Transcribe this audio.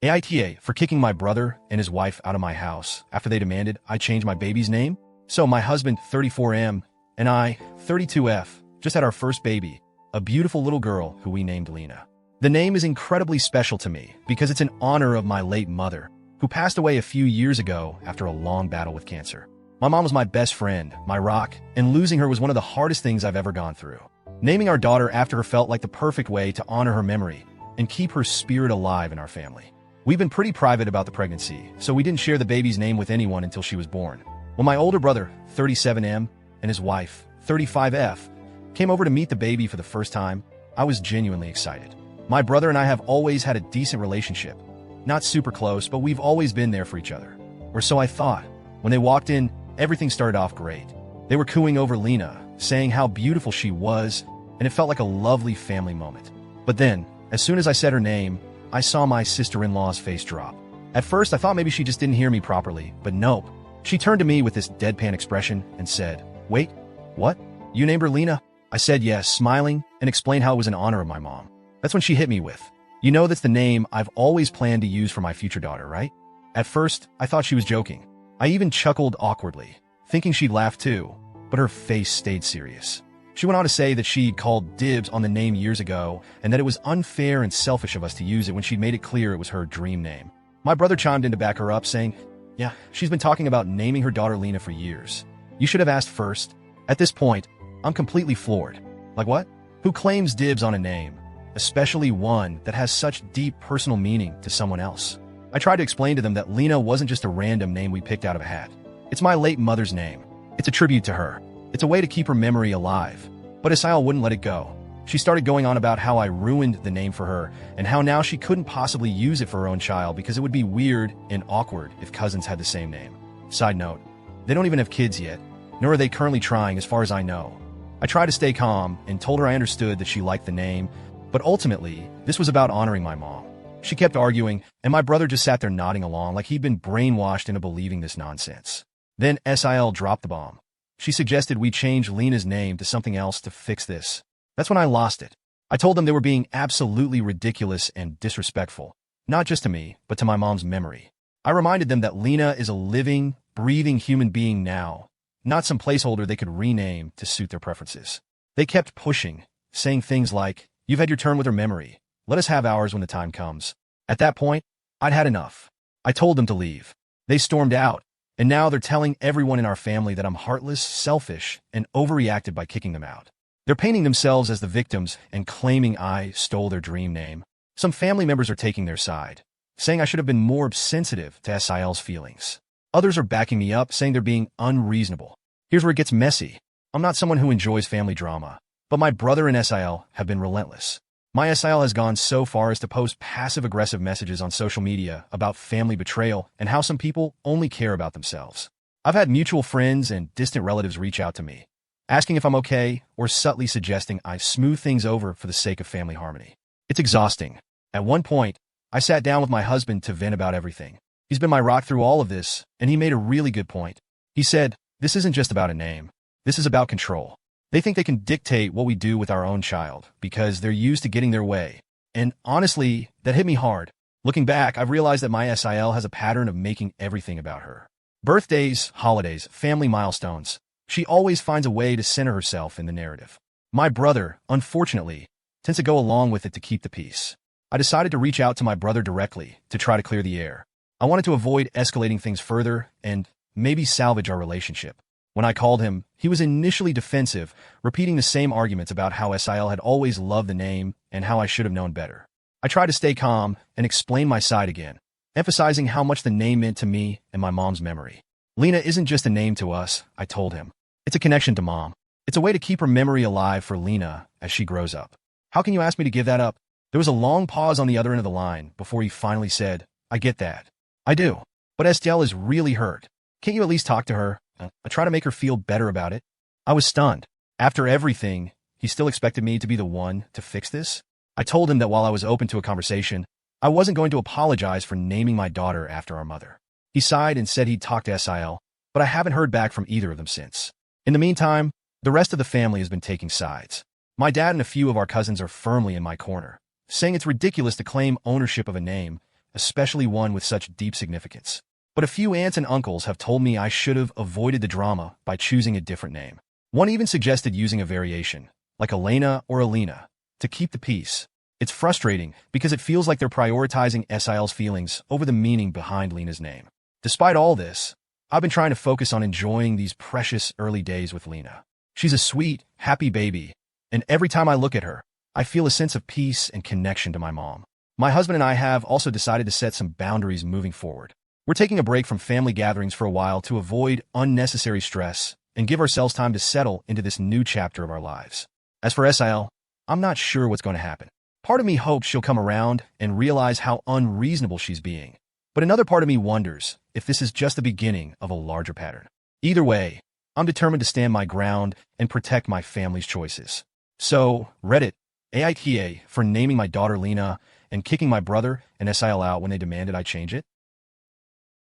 AITA for kicking my brother and his wife out of my house after they demanded I change my baby's name. So my husband, 34M, and I, 32F, just had our first baby, a beautiful little girl who we named Lena. The name is incredibly special to me because it's in honor of my late mother, who passed away a few years ago after a long battle with cancer. My mom was my best friend, my rock, and losing her was one of the hardest things I've ever gone through. Naming our daughter after her felt like the perfect way to honor her memory and keep her spirit alive in our family. We've been pretty private about the pregnancy, so we didn't share the baby's name with anyone until she was born. When my older brother, 37M, and his wife, 35F, came over to meet the baby for the first time, I was genuinely excited. My brother and I have always had a decent relationship. Not super close, but we've always been there for each other. Or so I thought. When they walked in, everything started off great. They were cooing over Lena, saying how beautiful she was, and it felt like a lovely family moment. But then, as soon as I said her name, I saw my sister-in-law's face drop. At first, I thought maybe she just didn't hear me properly, but nope. She turned to me with this deadpan expression and said, "Wait, what? You named her Lena?" I said yes, smiling, and explained how it was in honor of my mom. That's when she hit me with, "You know that's the name I've always planned to use for my future daughter, right?" At first, I thought she was joking. I even chuckled awkwardly, thinking she'd laugh too, but her face stayed serious. She went on to say that she'd called dibs on the name years ago and that it was unfair and selfish of us to use it when she'd made it clear it was her dream name. My brother chimed in to back her up, saying, "Yeah, she's been talking about naming her daughter Lena for years. You should have asked first." At this point, I'm completely floored. Like what? Who claims dibs on a name, especially one that has such deep personal meaning to someone else? I tried to explain to them that Lena wasn't just a random name we picked out of a hat. It's my late mother's name. It's a tribute to her. It's a way to keep her memory alive. But Asael wouldn't let it go. She started going on about how I ruined the name for her and how now she couldn't possibly use it for her own child because it would be weird and awkward if cousins had the same name. Side note, they don't even have kids yet, nor are they currently trying as far as I know. I tried to stay calm and told her I understood that she liked the name, but ultimately, this was about honoring my mom. She kept arguing, and my brother just sat there nodding along like he'd been brainwashed into believing this nonsense. Then Sil dropped the bomb. She suggested we change Lena's name to something else to fix this. That's when I lost it. I told them they were being absolutely ridiculous and disrespectful, not just to me, but to my mom's memory. I reminded them that Lena is a living, breathing human being now, not some placeholder they could rename to suit their preferences. They kept pushing, saying things like, "You've had your turn with her memory. Let us have ours when the time comes." At that point, I'd had enough. I told them to leave. They stormed out, and now they're telling everyone in our family that I'm heartless, selfish, and overreacted by kicking them out. They're painting themselves as the victims and claiming I stole their dream name. Some family members are taking their side, saying I should have been more sensitive to Sil's feelings. Others are backing me up, saying they're being unreasonable. Here's where it gets messy. I'm not someone who enjoys family drama, but my brother and Sil have been relentless. My Sil has gone so far as to post passive-aggressive messages on social media about family betrayal and how some people only care about themselves. I've had mutual friends and distant relatives reach out to me, asking if I'm okay or subtly suggesting I smooth things over for the sake of family harmony. It's exhausting. At one point, I sat down with my husband to vent about everything. He's been my rock through all of this, and he made a really good point. He said, "This isn't just about a name. This is about control. They think they can dictate what we do with our own child because they're used to getting their way." And honestly, that hit me hard. Looking back, I've realized that my Sil has a pattern of making everything about her. Birthdays, holidays, family milestones. She always finds a way to center herself in the narrative. My brother, unfortunately, tends to go along with it to keep the peace. I decided to reach out to my brother directly to try to clear the air. I wanted to avoid escalating things further and maybe salvage our relationship. When I called him, he was initially defensive, repeating the same arguments about how Sil had always loved the name and how I should have known better. I tried to stay calm and explain my side again, emphasizing how much the name meant to me and my mom's memory. Lena isn't just a name to us, I told him. It's a connection to Mom. It's a way to keep her memory alive for Lena as she grows up. "How can you ask me to give that up?" There was a long pause on the other end of the line before he finally said, "I get that. I do. But Estelle is really hurt. Can't you at least talk to her? I try to make her feel better about it." I was stunned. After everything, he still expected me to be the one to fix this? I told him that while I was open to a conversation, I wasn't going to apologize for naming my daughter after our mother. He sighed and said he'd talk to Sil, but I haven't heard back from either of them since. In the meantime, the rest of the family has been taking sides. My dad and a few of our cousins are firmly in my corner, saying it's ridiculous to claim ownership of a name especially one with such deep significance. But a few aunts and uncles have told me I should have avoided the drama by choosing a different name. One even suggested using a variation, like Elena or Alina, to keep the peace. It's frustrating because it feels like they're prioritizing SIL's feelings over the meaning behind Lena's name. Despite all this, I've been trying to focus on enjoying these precious early days with Lena. She's a sweet, happy baby, and every time I look at her, I feel a sense of peace and connection to my mom. My husband and I have also decided to set some boundaries moving forward. We're taking a break from family gatherings for a while to avoid unnecessary stress and give ourselves time to settle into this new chapter of our lives. As for SIL, I'm not sure what's going to happen. Part of me hopes she'll come around and realize how unreasonable she's being. But another part of me wonders if this is just the beginning of a larger pattern. Either way, I'm determined to stand my ground and protect my family's choices. So, Reddit, AITA for naming my daughter Lena and kicking my brother and SIL out when they demanded I change it?